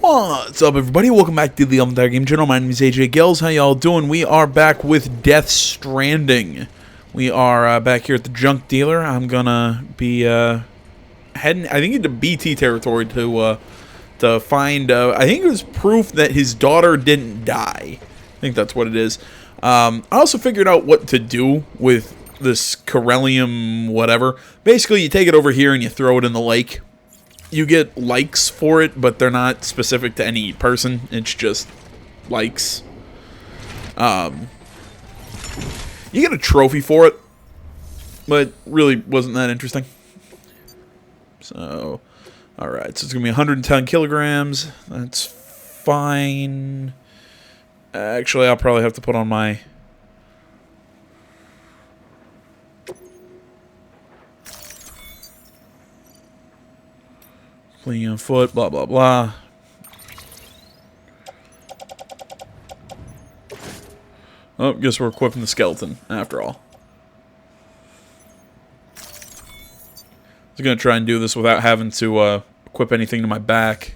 What's up, everybody? Welcome back to the Elementary Game Channel. My name is AJ Gills. How y'all doing? We are back with Death Stranding. We are back here at the junk dealer. I'm gonna be heading, I think, into BT territory to find. I think it was proof that his daughter didn't die. I think that's what it is. I also figured out what to do with this Corellium whatever. Basically, you take it over here and you throw it in the lake. You get likes for it, but they're not specific to any person. It's just likes. You get a trophy for it, but really wasn't that interesting. So, alright, so it's going to be 110 kilograms. That's fine. Actually, I'll probably have to put on my... Fleeing on foot, blah, blah, blah. Oh, guess we're equipping the skeleton, after all. I was going to try and do this without having to equip anything to my back.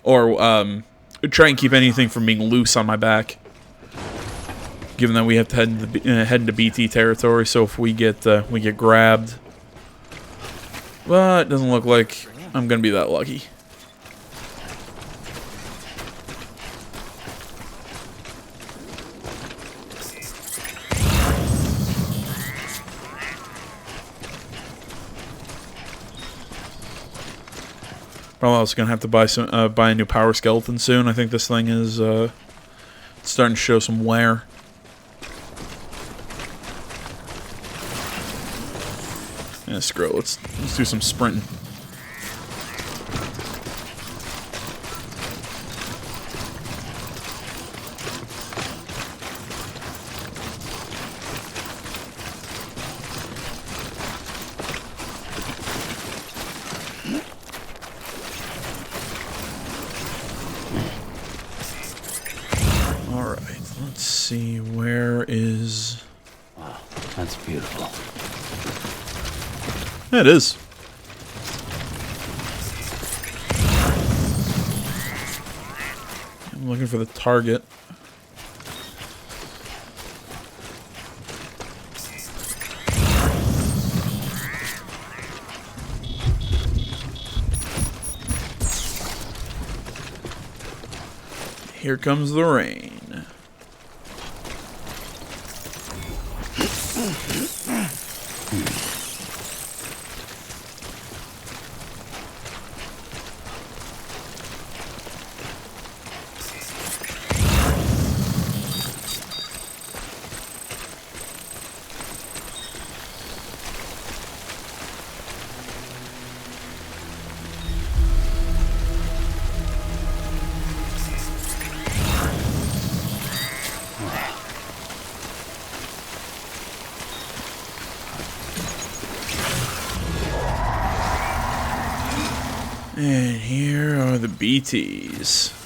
Or try and keep anything from being loose on my back. Given that we have to head into BT territory, so if we get grabbed. But it doesn't look like I'm gonna be that lucky. Probably also gonna have to buy a new power skeleton soon. I think this thing is starting to show some wear. Yeah, screw it. Let's do some sprinting. Alright, let's see, where is... Wow, that's beautiful. Yeah, it is. I'm looking for the target. Here comes the rain. And here are the BTs.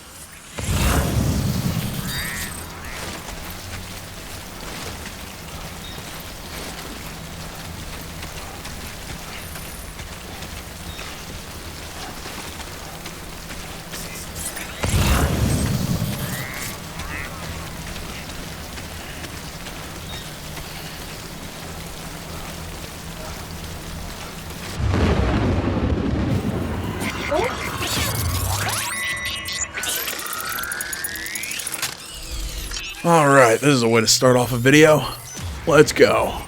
Alright, this is a way to start off a video. Let's go.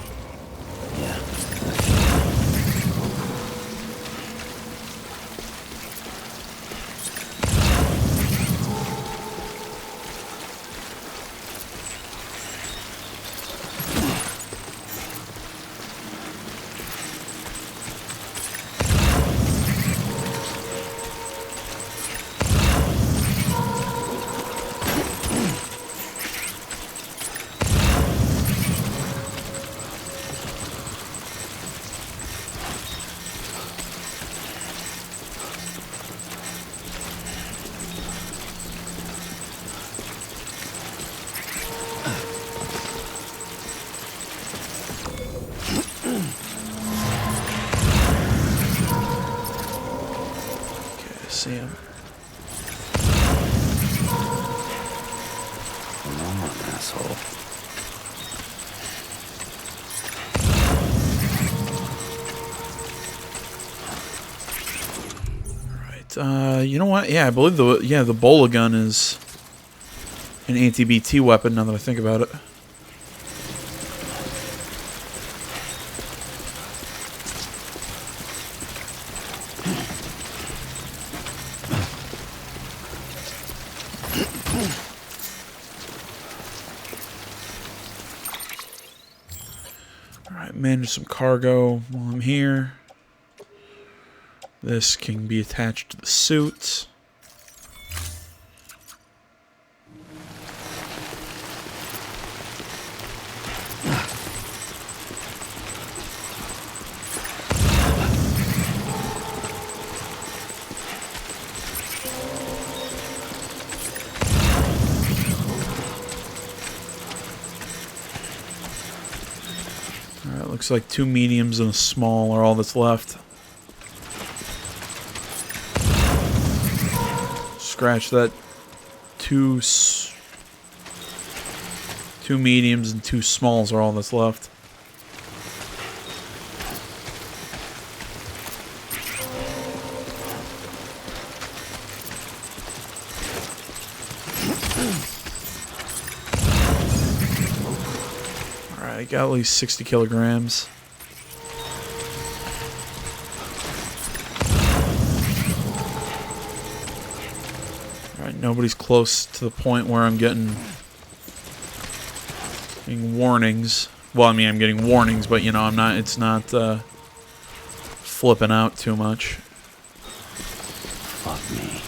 asshole. You know what? Yeah, I believe the bola gun is an anti-BT weapon. Now that I think about it. All right, manage some cargo while I'm here. This can be attached to the suit. Alright, looks like 2 mediums and a small are all that's left. Scratch that. 2 mediums and 2 smalls are all that's left. Alright, I got at least 60 kilograms. Alright, nobody's close to the point where I'm getting warnings. Well, I mean, I'm getting warnings, but, you know, I'm not, it's not, flipping out too much. Fuck me.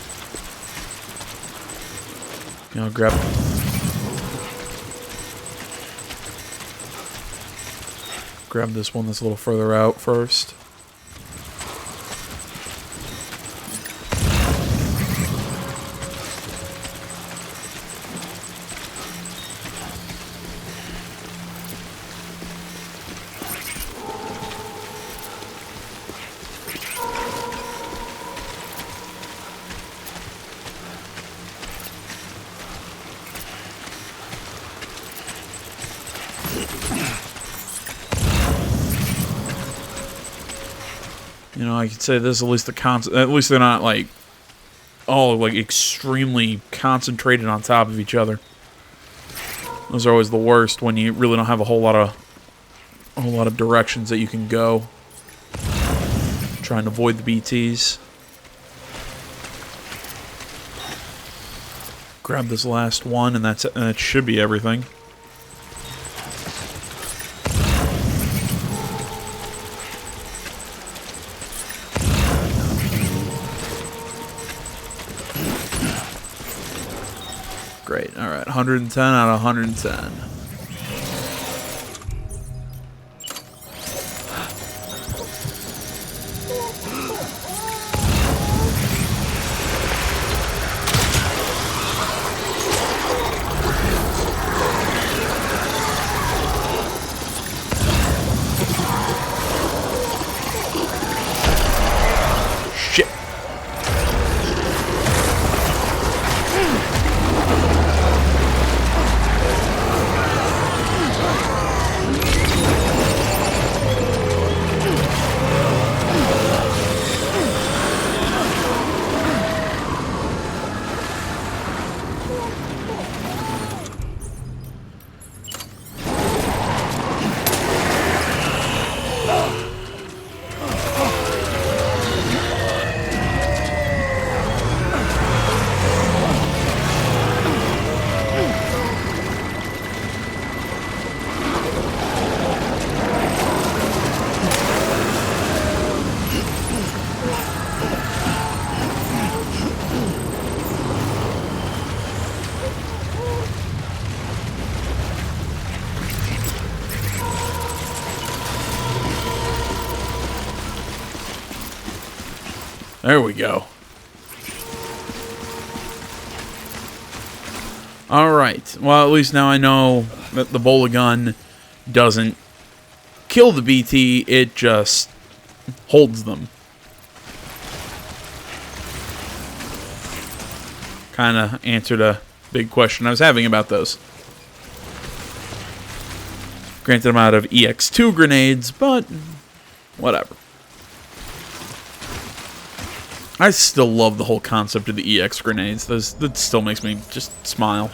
You know, grab this one that's a little further out first. You know, I could say this, at least at least they're not like all like extremely concentrated on top of each other. Those are always the worst when you really don't have a whole lot of directions that you can go. Trying to avoid the BTs. Grab this last one, and that should be everything. Great. All right, 110 out of 110. Shit. There we go. Alright. Well, at least now I know that the bola gun doesn't kill the BT, it just holds them. Kind of answered a big question I was having about those. Granted, I'm out of EX2 grenades, but whatever. I still love the whole concept of the EX grenades. That still makes me just smile.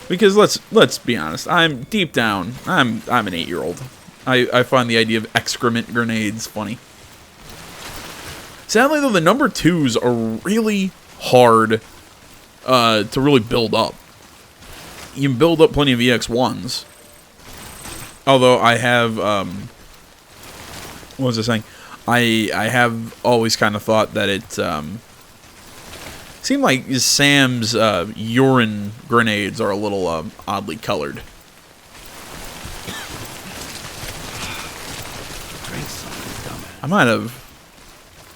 Because let's be honest, I'm deep down, I'm an 8-year-old. I find the idea of excrement grenades funny. Sadly though, the number 2s are really hard to really build up. You can build up plenty of EX1s. Although I have what was I saying? I have always kind of thought that it seemed like Sam's urine grenades are a little oddly colored. I might have.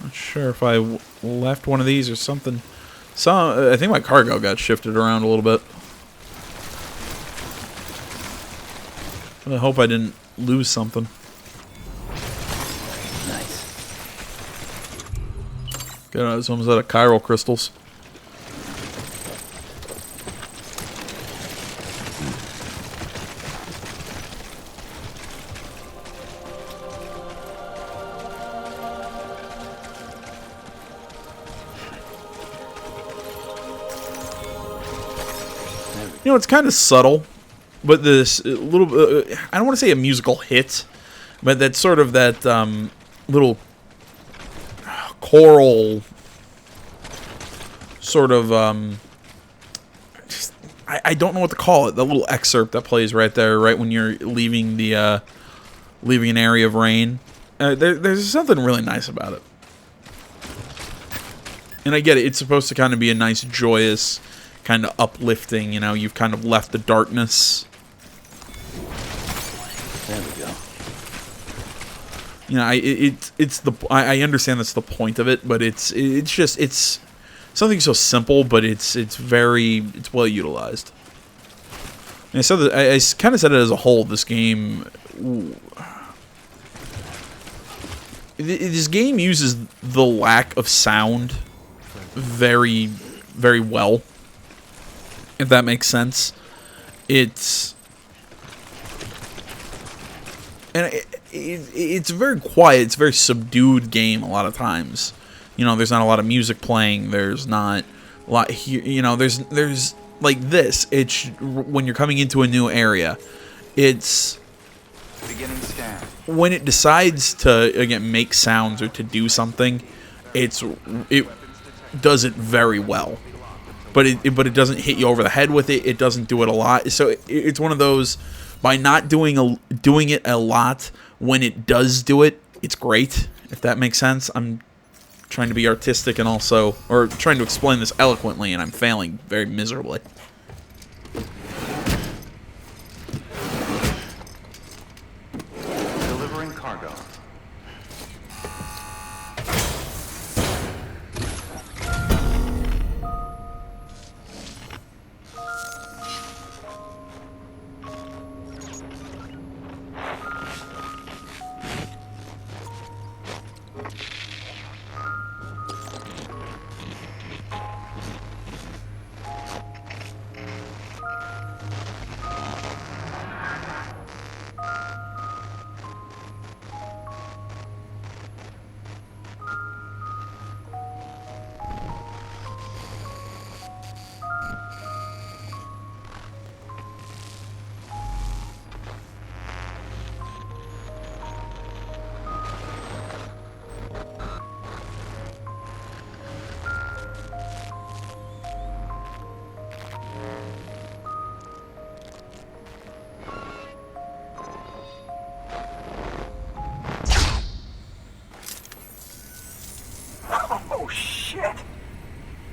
Not sure if I left one of these or something. I think my cargo got shifted around a little bit. I hope I didn't lose something. Nice. Good, I was almost out of chiral crystals. You know, it's kind of subtle, but this little, I don't want to say a musical hit, but that's sort of that little choral sort of, I don't know what to call it, the little excerpt that plays right there, right when you're leaving the, leaving an area of rain. There's something really nice about it. And I get it, it's supposed to kind of be a nice, joyous, kind of uplifting, you know, you've kind of left the darkness. There we go. You know, I understand that's the point of it, but it's something so simple, but it's well utilized. And I kind of said it as a whole. This game, this game uses the lack of sound very, very well. If that makes sense. It's very quiet. It's a very subdued game a lot of times. You know, there's not a lot of music playing. There's not a lot here. You know, there's like this. It's when you're coming into a new area. It's beginning scan. When it decides to again make sounds or to do something, it does it very well. But it doesn't hit you over the head with it. It doesn't do it a lot. So it's one of those, by not doing it a lot, when it does do it, it's great. If that makes sense. I'm trying to be artistic and also, or trying to explain this eloquently, and I'm failing very miserably. Delivering cargo. Oh, shit!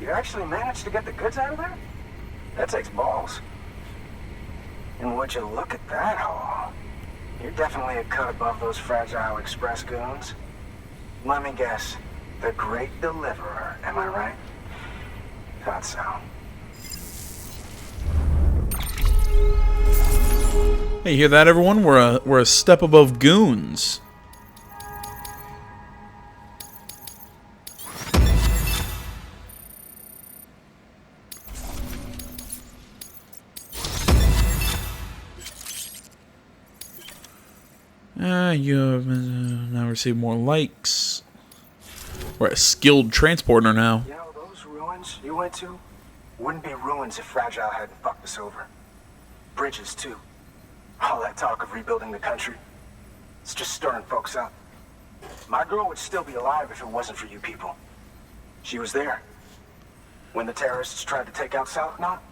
You actually managed to get the goods out of there? That takes balls. And would you look at that haul? You're definitely a cut above those fragile express goons. Let me guess. The great deliverer, am I right? Thought so. Hey, you hear that, everyone? We're a step above goons. You have now received more likes. We're a skilled transporter now. You know, those ruins you went to wouldn't be ruins if Fragile hadn't fucked us over. Bridges, too. All that talk of rebuilding the country. It's just stirring folks up. My girl would still be alive if it wasn't for you people. She was there. When the terrorists tried to take out South Knot,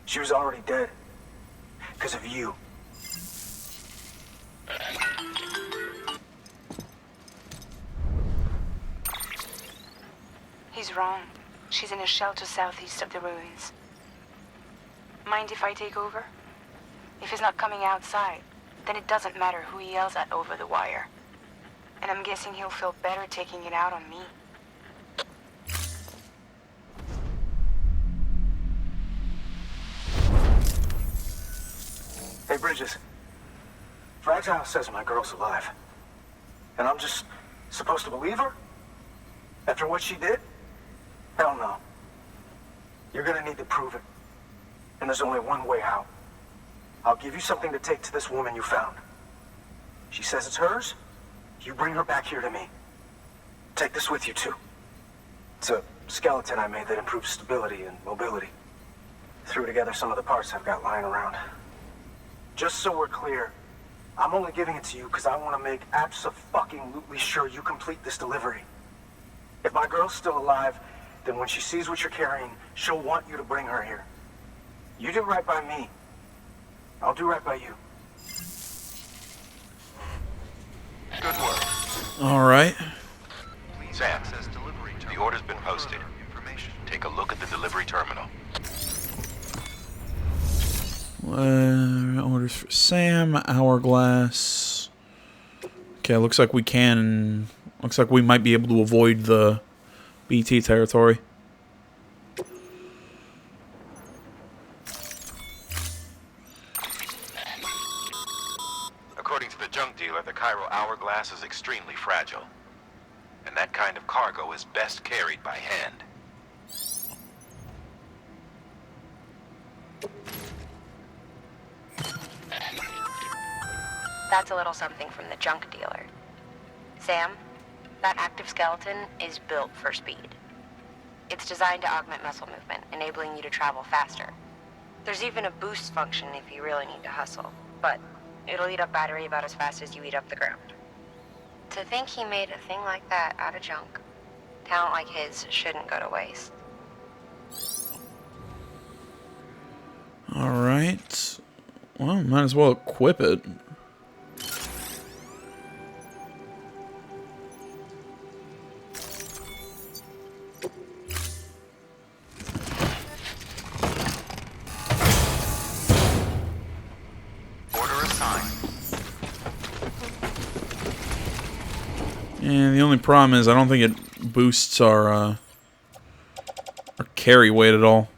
she was already dead. Because of you. He's wrong. She's in a shelter southeast of the ruins. Mind if I take over? If he's not coming outside, then it doesn't matter who he yells at over the wire. And I'm guessing he'll feel better taking it out on me. Hey, Bridges. Fragile says my girl's alive. And I'm just supposed to believe her? After what she did? Hell no. You're gonna need to prove it. And there's only one way out. I'll give you something to take to this woman you found. She says it's hers. You bring her back here to me. Take this with you, too. It's a skeleton I made that improves stability and mobility. Threw together some of the parts I've got lying around. Just so we're clear, I'm only giving it to you because I want to make abso-fucking-lutely sure you complete this delivery. If my girl's still alive, then when she sees what you're carrying, she'll want you to bring her here. You do right by me. I'll do right by you. Good work. All right. Sam, the order's been posted. Take a look at the delivery terminal. Orders for Sam, hourglass. Okay, looks like we can. Looks like we might be able to avoid the BT territory. According to the junk dealer, the Cairo hourglass is extremely fragile. And that kind of cargo is best carried by hand. That's a little something from the junk dealer. Sam, that active skeleton is built for speed. It's designed to augment muscle movement, enabling you to travel faster. There's even a boost function if you really need to hustle, but it'll eat up battery about as fast as you eat up the ground. To think he made a thing like that out of junk, talent like his shouldn't go to waste. All right. Well, might as well equip it. And the only problem is I don't think it boosts our carry weight at all.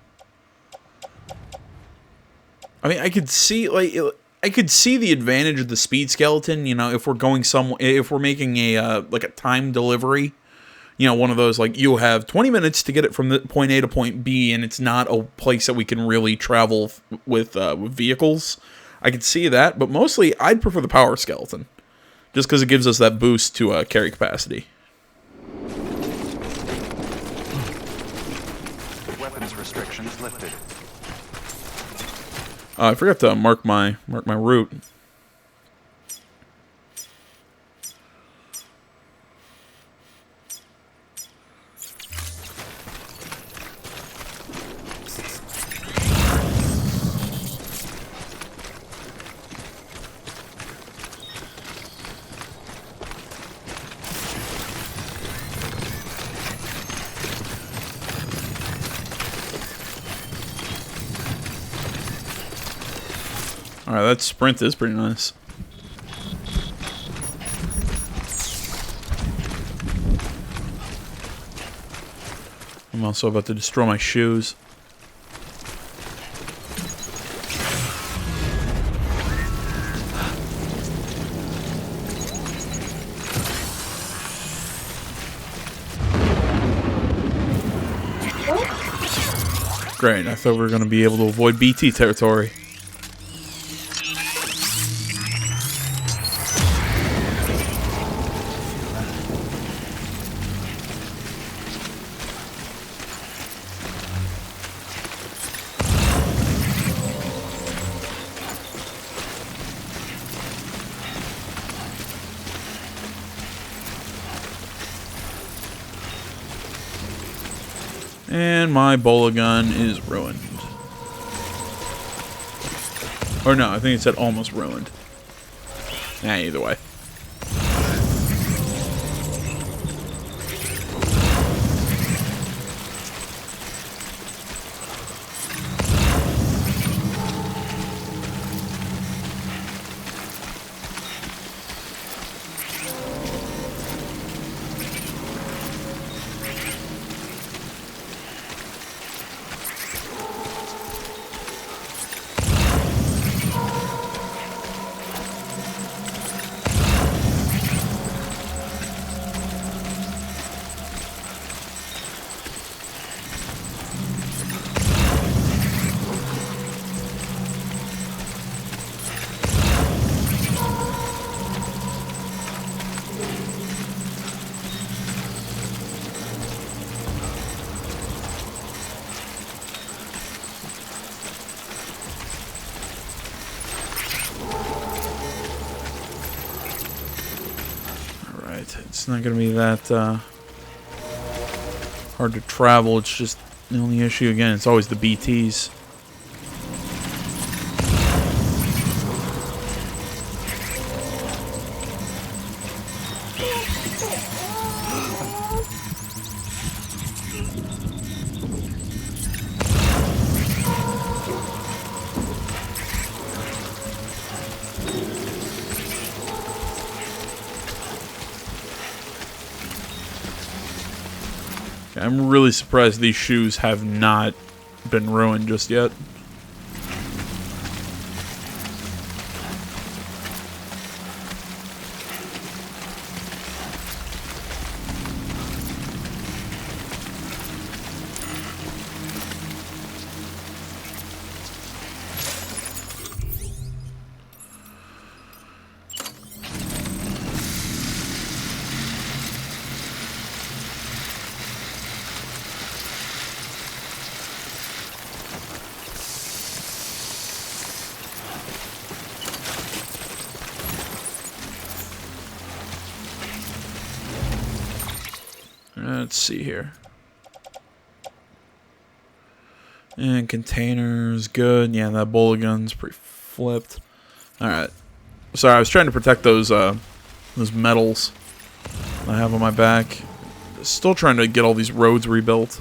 I mean, I could see I could see the advantage of the speed skeleton. You know, if we're going if we're making a like a time delivery, you know, one of those like you have 20 minutes to get it from the point A to point B, and it's not a place that we can really travel with vehicles. I could see that, but mostly I'd prefer the power skeleton. Just because it gives us that boost to carry capacity. Weapons restrictions lifted. I forgot to mark my route. Alright, that sprint is pretty nice. I'm also about to destroy my shoes. Great, I thought we were going to be able to avoid BT territory. And my bola gun is ruined. Or no, I think it said almost ruined. Nah, either way. It's not going to be that hard to travel. It's just the only issue, again, it's always the BTs. I'm really surprised these shoes have not been ruined just yet. Let's see here. And containers, good. Yeah, that bola gun's pretty flipped. Alright. Sorry, I was trying to protect those metals I have on my back. Still trying to get all these roads rebuilt.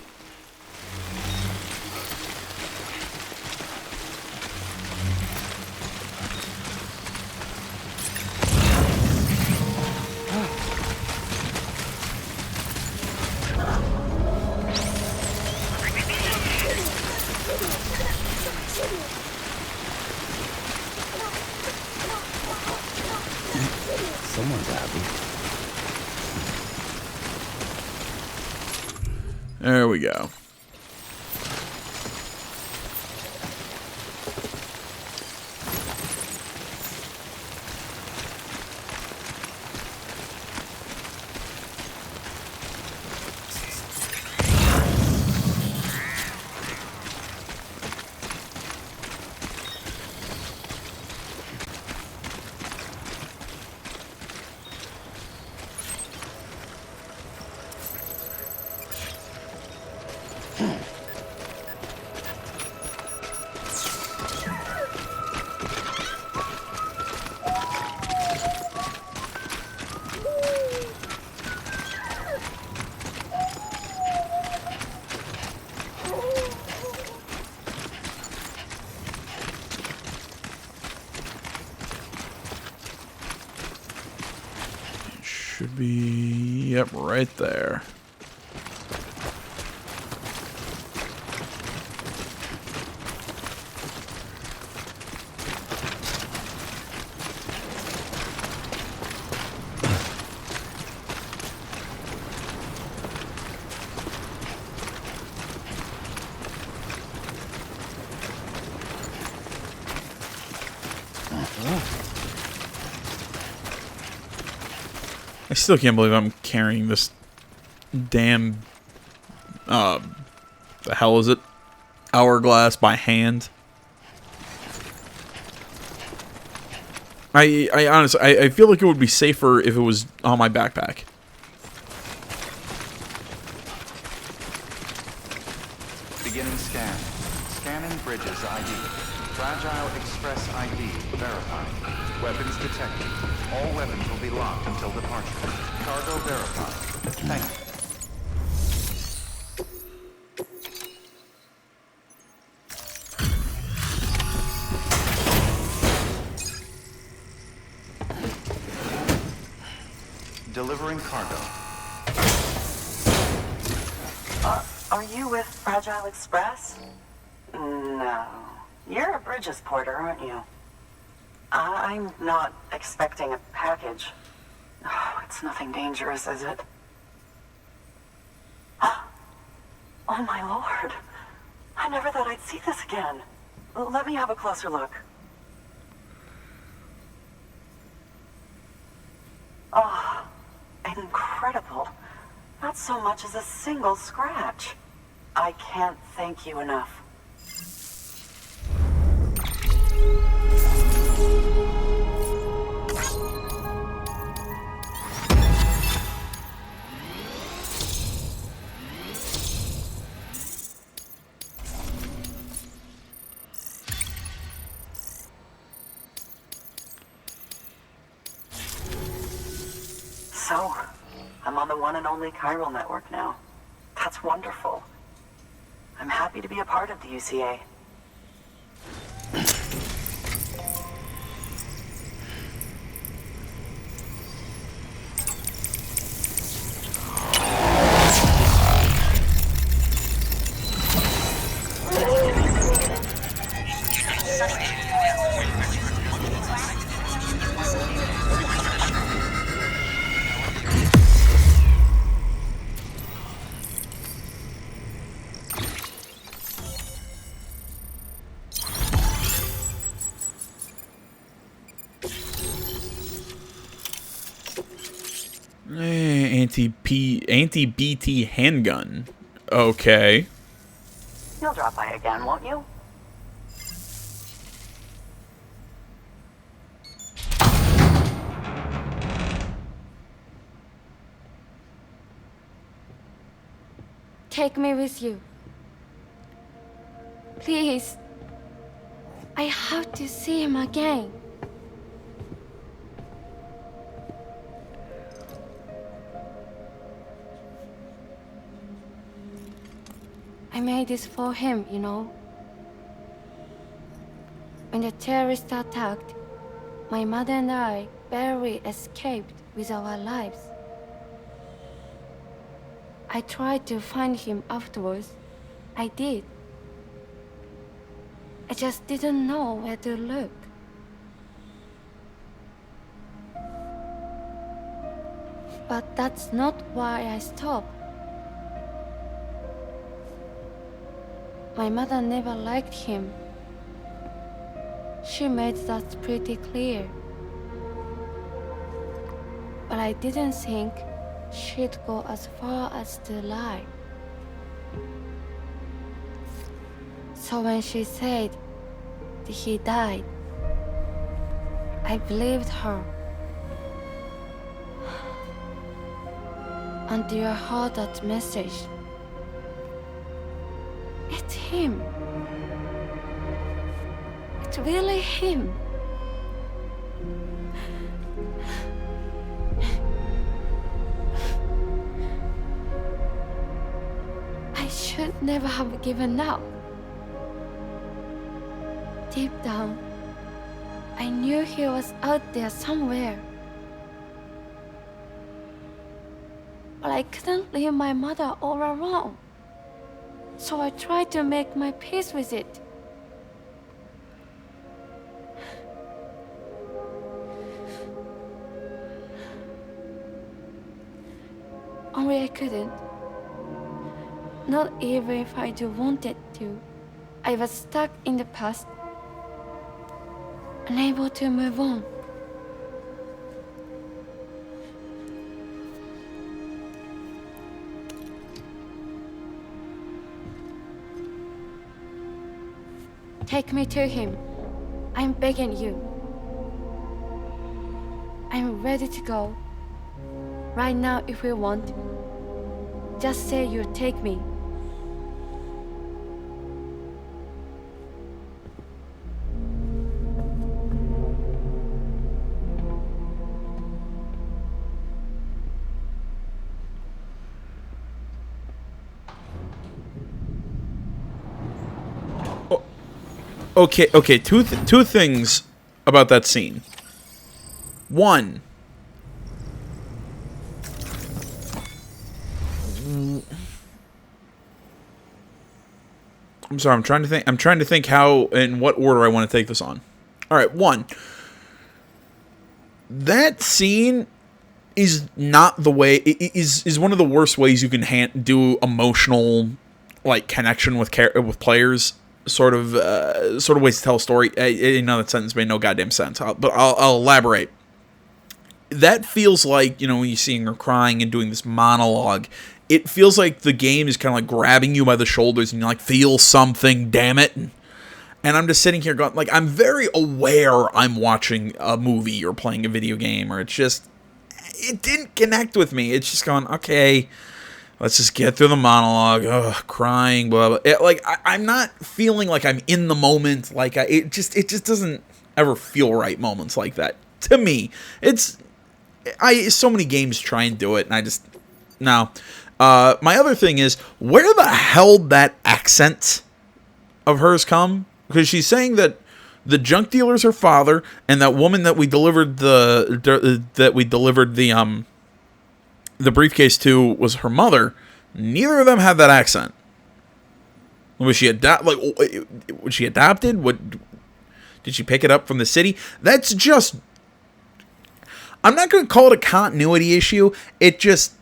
Someone's happy. There we go. Should be, yep, right there. I still can't believe I'm carrying this damn, the hell is it? Hourglass by hand. I honestly, I feel like it would be safer if it was on my backpack. Beginning scan. Scanning bridges ID. Fragile Express ID verified. Weapons detected. All weapons will be locked until departure. Cargo verified. Thank you. Delivering cargo. Are you with Fragile Express? No. You're a Bridges porter, aren't you? I'm not expecting a package. Oh, it's nothing dangerous, is it? Oh my lord. I never thought I'd see this again. Let me have a closer look. Oh, incredible. Not so much as a single scratch. I can't thank you enough. So, I'm on the one and only chiral network now. That's wonderful. I'm happy to be a part of the UCA. Anti-BT handgun. Okay. You'll drop by again, won't you? Take me with you. Please. I have to see him again. I made this for him, you know. When the terrorists attacked, my mother and I barely escaped with our lives. I tried to find him afterwards. I did. I just didn't know where to look. But that's not why I stopped. My mother never liked him. She made that pretty clear. But I didn't think she'd go as far as to lie. So when she said that he died, I believed her. Until I heard that message. It's him. It's really him. I should never have given up. Deep down, I knew he was out there somewhere. But I couldn't leave my mother all alone. So I tried to make my peace with it. Only I couldn't. Not even if I do wanted to. I was stuck in the past, unable to move on. Take me to him. I'm begging you. I'm ready to go. Right now if you want. Just say you'll take me. Okay. Two things about that scene. One. I'm sorry. I'm trying to think. I'm trying to think how in what order I want to take this on. All right. One. That scene is not the way. Is one of the worst ways you can do emotional, like, connection with players. Sort of ways to tell a story. I know that sentence made no goddamn sense. But I'll elaborate. That feels like, you know, when you're seeing her crying and doing this monologue, it feels like the game is kind of like grabbing you by the shoulders and you're like, feel something, damn it. And I'm just sitting here going, like, I'm very aware I'm watching a movie or playing a video game, or it didn't connect with me. It's just going, okay, let's just get through the monologue. Ugh, crying, blah, blah. I'm not feeling like I'm in the moment. Like, it just doesn't ever feel right moments like that. To me, so many games try and do it, and I just, no. My other thing is, where the hell did that accent of hers come? Because she's saying that the junk dealer's her father, and that woman that we delivered the briefcase to was her mother. Neither of them had that accent. Was she was she adopted? Did she pick it up from the city? That's just, I'm not going to call it a continuity issue. It's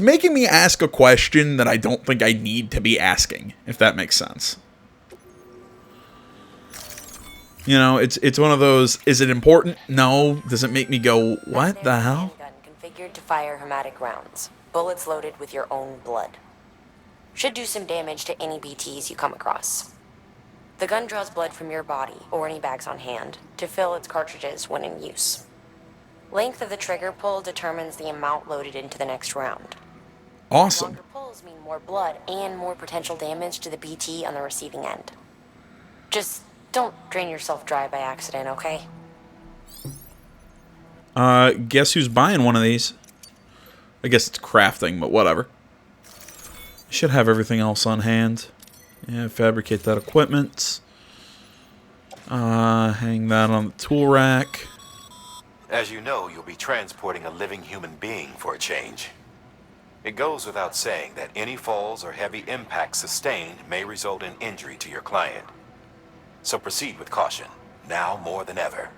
making me ask a question that I don't think I need to be asking, if that makes sense. You know, it's one of those, is it important? No. Does it make me go, what the hell? Gun configured to fire hematic rounds. Bullets loaded with your own blood. Should do some damage to any BTs you come across. The gun draws blood from your body, or any bags on hand, to fill its cartridges when in use. Length of the trigger pull determines the amount loaded into the next round. Awesome. Longer pulls mean more blood and more potential damage to the BT on the receiving end. Just don't drain yourself dry by accident, okay? Guess who's buying one of these? I guess it's crafting, but whatever. Should have everything else on hand. Yeah, fabricate that equipment. Hang that on the tool rack. As you know, you'll be transporting a living human being for a change. It goes without saying that any falls or heavy impacts sustained may result in injury to your client. So proceed with caution, now more than ever.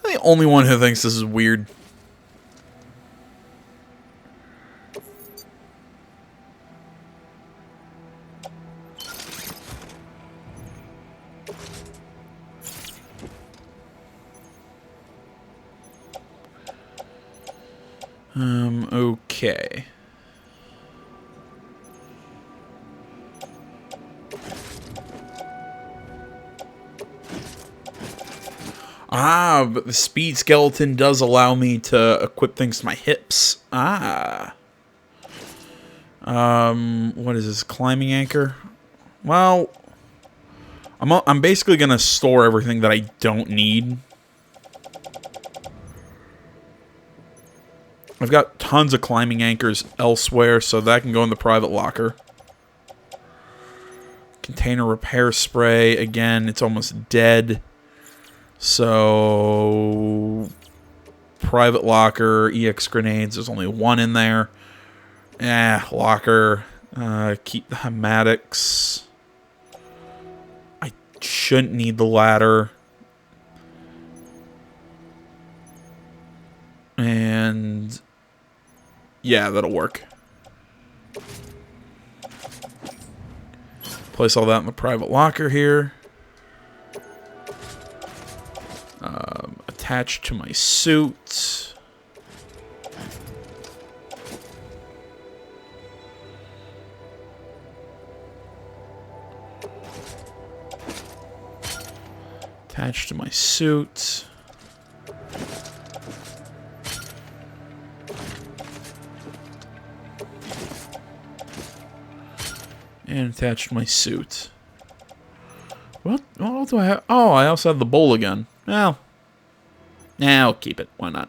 I'm the only one who thinks this is weird. Okay. Ah, but the speed skeleton does allow me to equip things to my hips. Ah. What is this? Climbing anchor? Well, I'm basically gonna store everything that I don't need. I've got tons of climbing anchors elsewhere, so that can go in the private locker. Container repair spray. Again, it's almost dead. So, private locker, EX grenades. There's only one in there. Locker. Keep the hematics. I shouldn't need the ladder. And yeah, that'll work. Place all that in the private locker here. Attached to my suit. Attached to my suit. And attached to my suit. What else do I have? Oh, I also have the bowl again. Well, I'll keep it. Why not?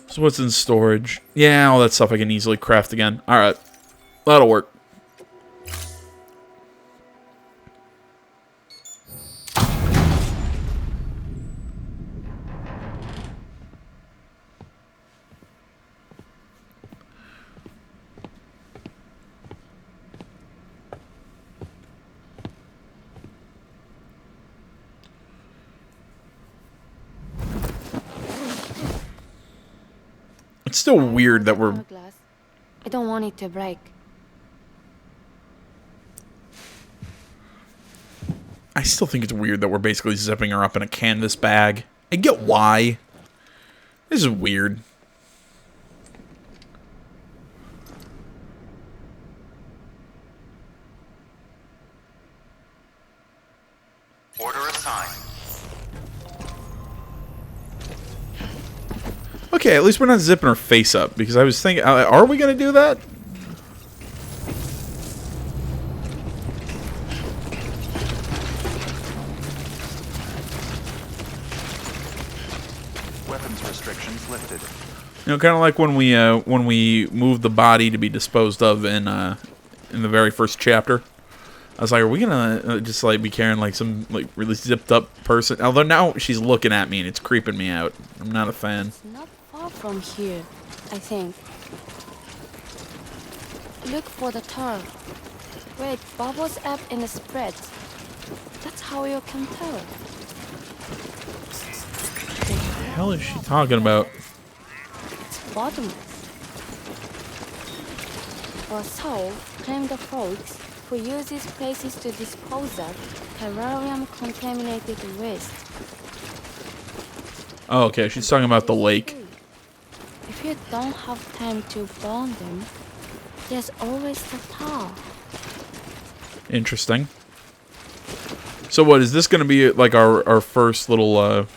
So what's in storage? Yeah, all that stuff I can easily craft again. Alright. That'll work. It's still weird that we're... Hourglass. I don't want it to break. I still think it's weird that we're basically zipping her up in a canvas bag. I get why. This is weird. Order assigned. Okay, at least we're not zipping her face up, because I was thinking, are we going to do that? Weapons restrictions lifted. You know, kind of like when we moved the body to be disposed of in the very first chapter. I was like, are we gonna just like be carrying like some like really zipped up person? Although now she's looking at me and it's creeping me out. I'm not a fan. It's not far from here, I think. Look for the turn. Where it bubbles up and it spreads. That's how you can tell. What the hell is she talking about? It's bottomless. Or so claim the folks who use these places to dispose of terrarium-contaminated waste. Oh, okay. She's talking about the lake. If you don't have time to burn them, there's always the tar. Interesting. So what, is this going to be like our first little,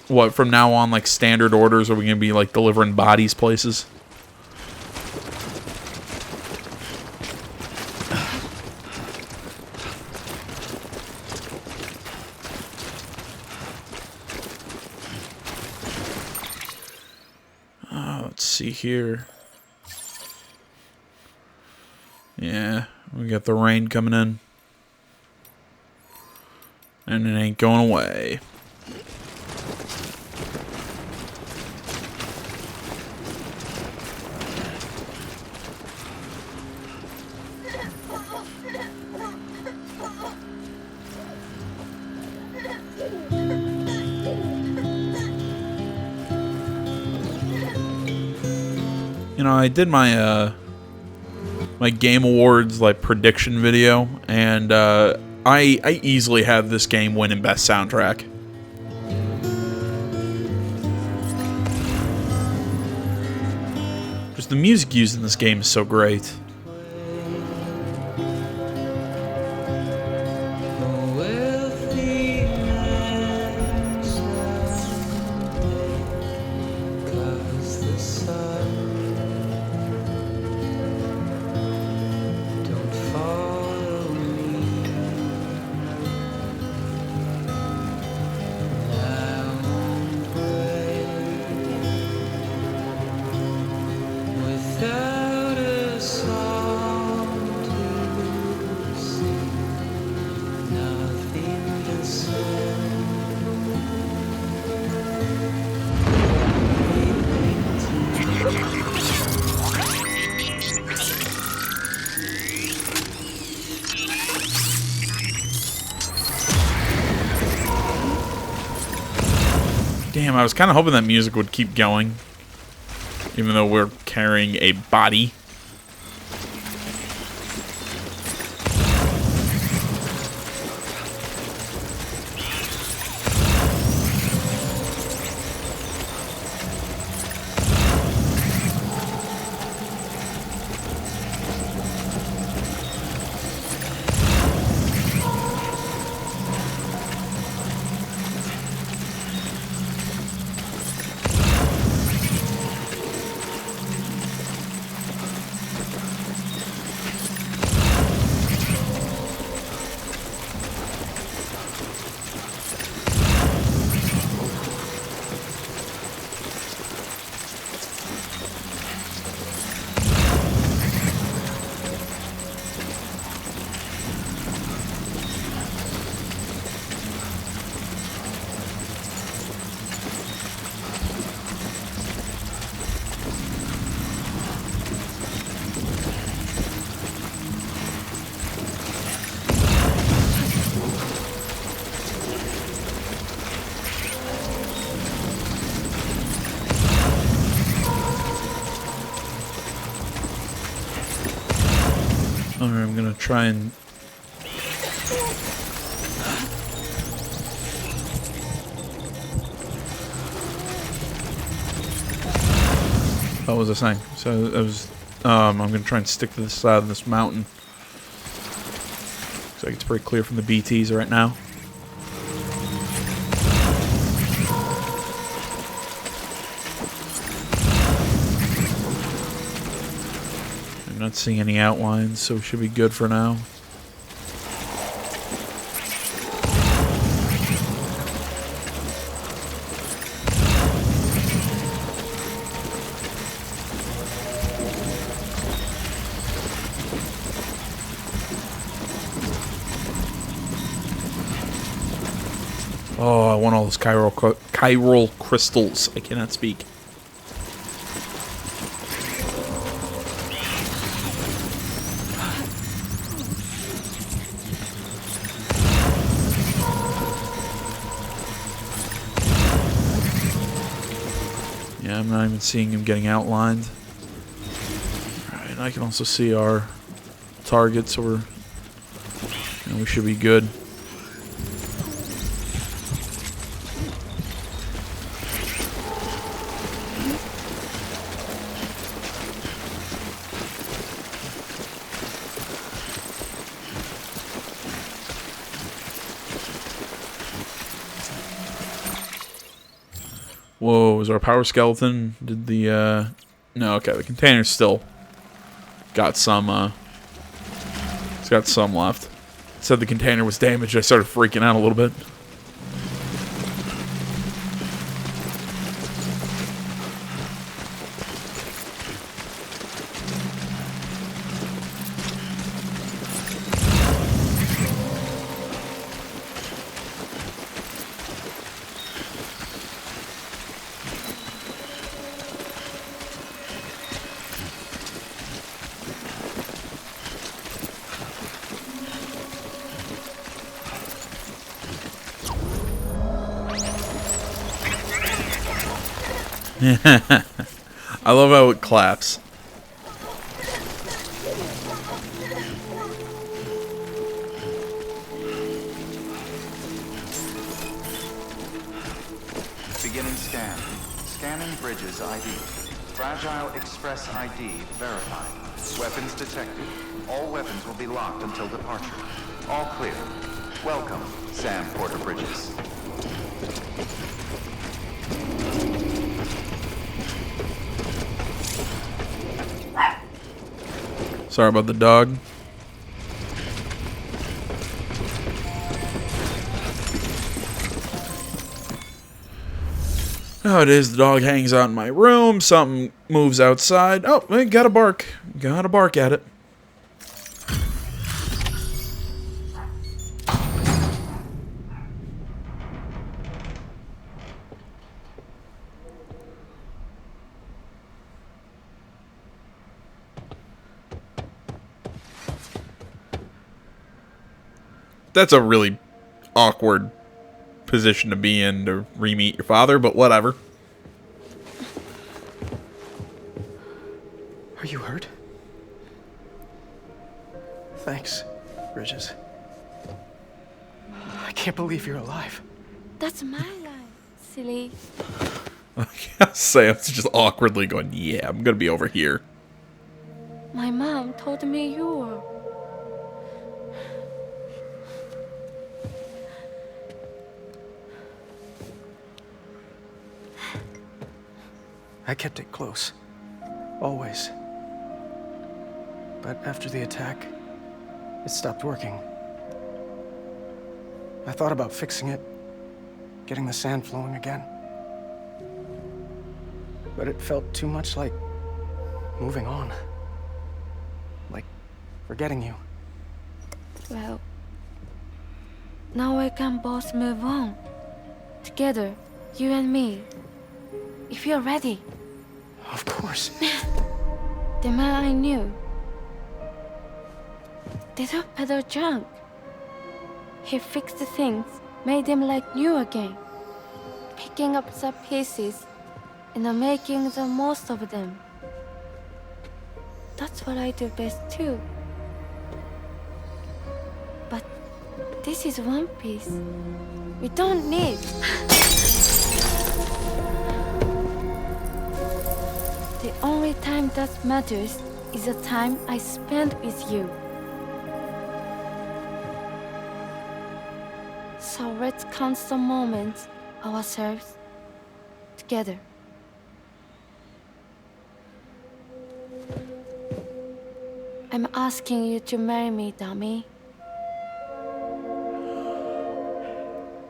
what, from now on, like standard orders? Are we going to be like delivering bodies places? Let's see here. Yeah, we got the rain coming in. And it ain't going away. You know, I did my my Game Awards like prediction video, and I easily have this game winning best soundtrack. Just the music used in this game is so great. Damn, I was kind of hoping that music would keep going, even though we're carrying a body. Alright, I'm gonna try and... What was I saying? So I was... I'm gonna try and stick to the side of this mountain. Looks like it's pretty clear from the BTs right now. I'm not seeing any outlines, so we should be good for now. Oh, I want all those chiral crystals. I cannot speak. Yeah, I'm not even seeing him getting outlined. Alright, and I can also see our targets, so we should be good. Whoa, is our power skeleton? Did the, no, okay, the container's still got some, it's got some left. It said the container was damaged. I started freaking out a little bit. I love how it claps. Beginning scan. Scanning bridges ID. Fragile Express ID verified. Weapons detected. All weapons will be locked until departure. All clear. Welcome, Sam Porter Bridges. Sorry about the dog. Oh, it is. The dog hangs out in my room. Something moves outside. Oh, I gotta bark. Gotta bark at it. That's a really awkward position to be in to re-meet your father, but whatever. Are you hurt? Thanks, Bridges. I can't believe you're alive. That's my life, silly. Sam's just awkwardly going, yeah, I'm gonna be over here. My mom told me you were. I kept it close. Always. But after the attack, it stopped working. I thought about fixing it, getting the sand flowing again. But it felt too much like moving on. Like forgetting you. Well, now we can both move on. Together, you and me. If you're ready. Of course. The man I knew. They don't peddle junk. He fixed the things, made them like new again. Picking up the pieces and making the most of them. That's what I do best too. This is one piece. We don't need. The only time that matters is the time I spend with you. So let's count some moments ourselves together. I'm asking you to marry me, dummy.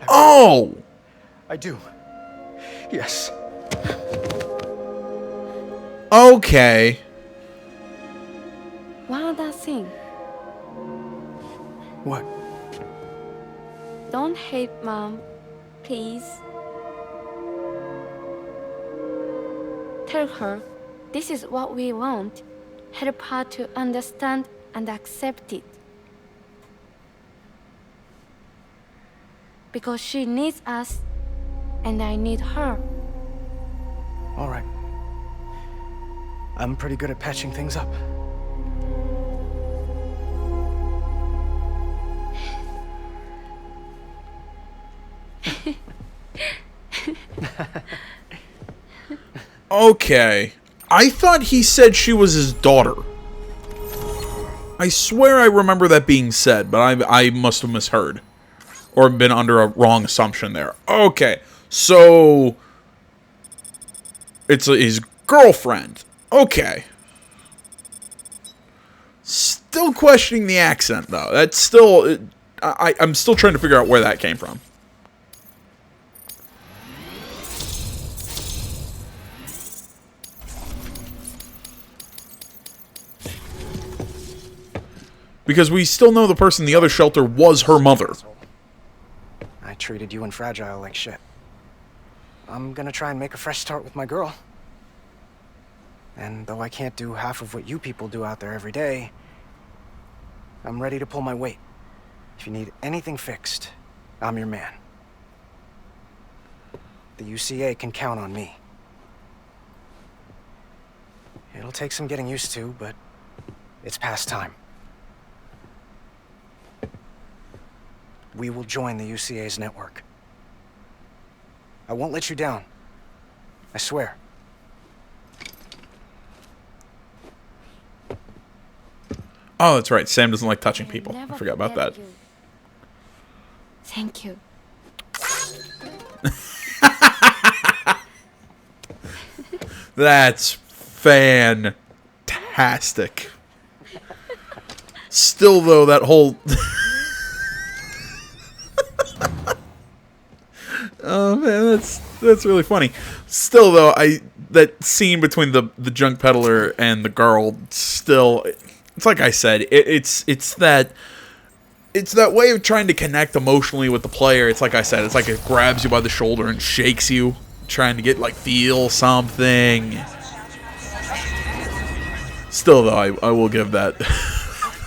Oh! I do. Yes. Okay. One other thing. What? Don't hate Mom, please. Tell her this is what we want. Help her to understand and accept it. Because she needs us, and I need her. All right. I'm pretty good at patching things up. Okay. I thought he said she was his daughter. I swear I remember that being said, but I must have misheard. Or been under a wrong assumption there. Okay. So... it's his girlfriend. Okay. Still questioning the accent, though. That's still... I'm still trying to figure out where that came from. Because we still know the person in the other shelter was her mother. I treated you and Fragile like shit. I'm gonna try and make a fresh start with my girl. And though I can't do half of what you people do out there every day, I'm ready to pull my weight. If you need anything fixed, I'm your man. The UCA can count on me. It'll take some getting used to, but it's past time. We will join the UCA's network. I won't let you down. I swear. Oh, that's right. Sam doesn't like touching I'll people. never I forgot about that. forget you. Thank you. That's fantastic. Still, though, that whole... oh, man, that's really funny. Still, though, that scene between the junk peddler and the girl, still... it's like I said, it's that way of trying to connect emotionally with the player. It's like I said, it's like it grabs you by the shoulder and shakes you, trying to get, like, feel something. Still, though, I will give that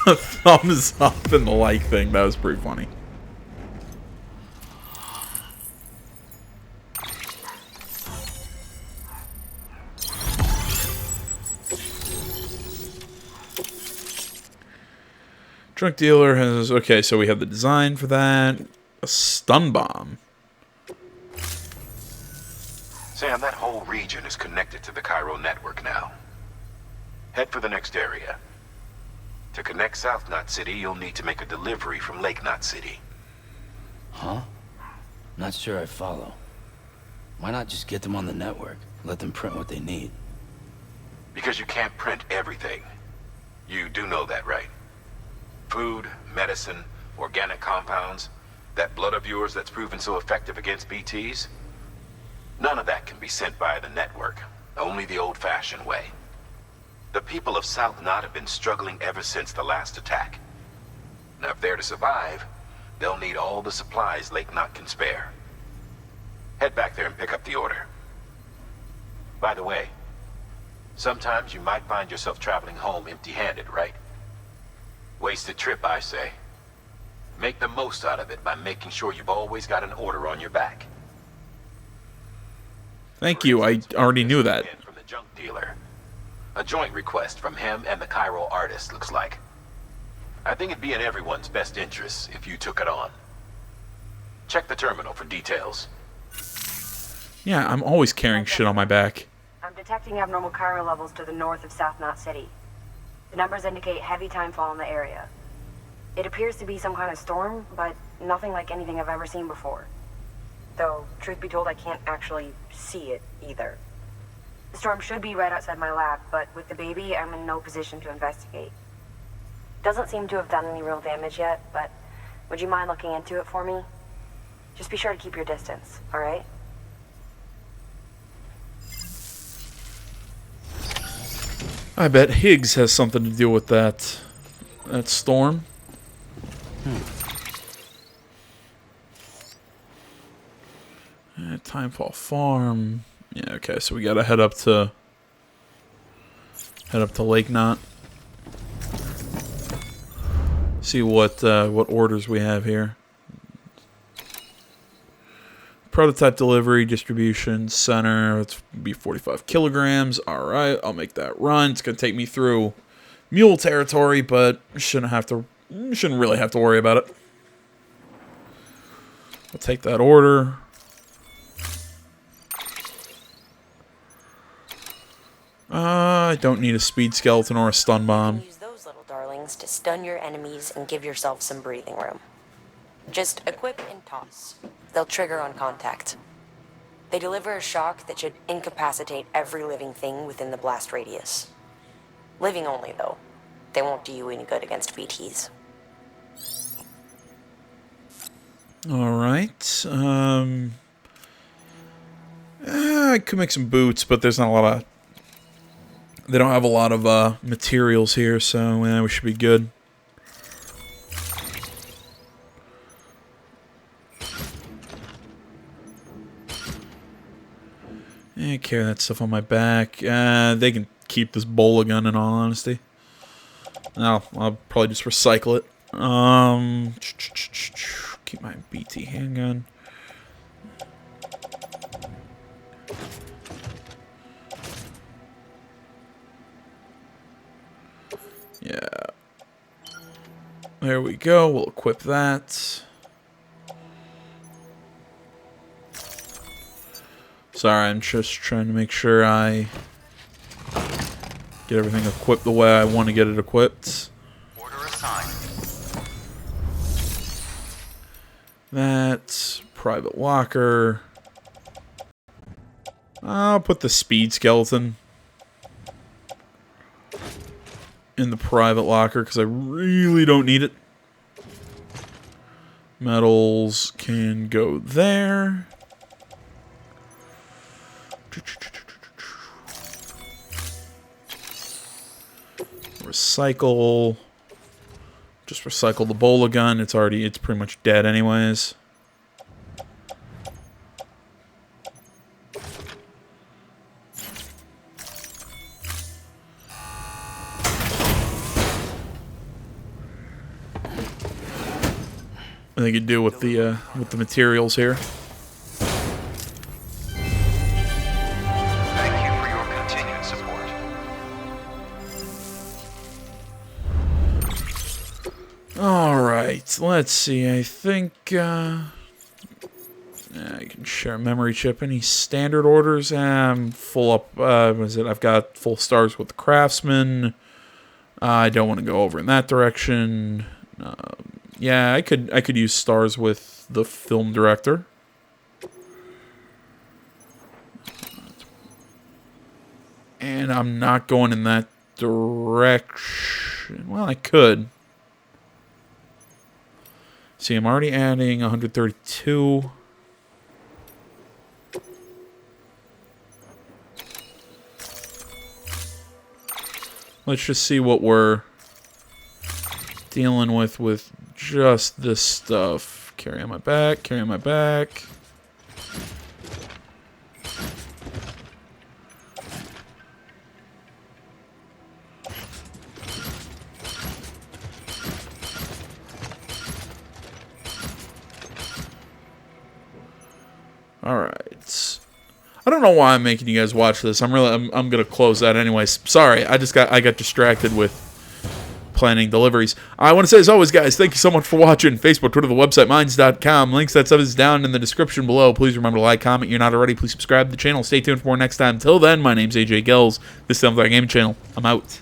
a thumbs up and the like thing. That was pretty funny. Drug dealer has... okay, so we have the design for that. A stun bomb. Sam, that whole region is connected to the Cairo network now. Head for the next area. To connect South Knot City, you'll need to make a delivery from Lake Knot City. Huh? Not sure I follow. Why not just get them on the network? Let them print what they need. Because you can't print everything. You do know that, right? Food, medicine, organic compounds, that blood of yours that's proven so effective against BTs? None of that can be sent via the network. Only the old-fashioned way. The people of South Knot have been struggling ever since the last attack. Now, if they're to survive, they'll need all the supplies Lake Knot can spare. Head back there and pick up the order. By the way, sometimes you might find yourself traveling home empty-handed, right? Wasted trip, I say. Make the most out of it by making sure you've always got an order on your back. Thank you, I already knew that. From the junk dealer. A joint request from him and the Cairo artist, looks like. I think it'd be in everyone's best interest if you took it on. Check the terminal for details. Yeah, I'm always carrying shit on my back. I'm detecting abnormal chiral levels to the north of South Knot City. The numbers indicate heavy timefall in the area. It appears to be some kind of storm, but nothing like anything I've ever seen before. Though, truth be told, I can't actually see it either. The storm should be right outside my lab, but with the baby, I'm in no position to investigate. Doesn't seem to have done any real damage yet, but would you mind looking into it for me? Just be sure to keep your distance, alright? I bet Higgs has something to do with that storm. Timefall Farm. Yeah, okay, so we gotta head up to Lake Knot. See what orders we have here. Prototype delivery, distribution center. Let's be 45 kilograms. All right, I'll make that run. It's gonna take me through mule territory, but shouldn't really have to worry about it. I'll take that order. I don't need a speed skeleton or a stun bomb. Use those little darlings to stun your enemies and give yourself some breathing room. Just equip and toss. They'll trigger on contact. They deliver a shock that should incapacitate every living thing within the blast radius. Living only, though. They won't do you any good against BTs. Alright. I could make some boots, but there's not a lot of... They don't have a lot of materials here, so yeah, we should be good. Carry that stuff on my back. They can keep this bowler gun in all honesty. I'll probably just recycle it. Keep my BT handgun. Yeah. There we go. We'll equip that. Sorry, I'm just trying to make sure I get everything equipped the way I want to get it equipped. Order assigned. That private locker. I'll put the speed skeleton in the private locker because I really don't need it. Metals can go there. Recycle. Just recycle the bowler gun. It's pretty much dead anyways. I think you do with the materials here. Thank you for your continued support. Alright, let's see. I think I can share a memory chip. Any standard orders? I'm full up. I've got full stars with the craftsman. I don't want to go over in that direction. Yeah, I could use stars with the film director. And I'm not going in that direction. Well, I could. See, I'm already adding 132. Let's just see what we're dealing with just this stuff. Carry on my back, carry on my back. Alright. I don't know why I'm making you guys watch this. I'm gonna close that anyways. Sorry, I got distracted with planning deliveries. I want to say, as always, guys, thank you so much for watching. Facebook, Twitter, the website, minds.com. Links, that stuff is down in the description below. Please remember to like, comment. You're not already. Please subscribe to the channel. Stay tuned for more next time. Till then, my name's AJ Gills. This is the Gaming Channel. I'm out.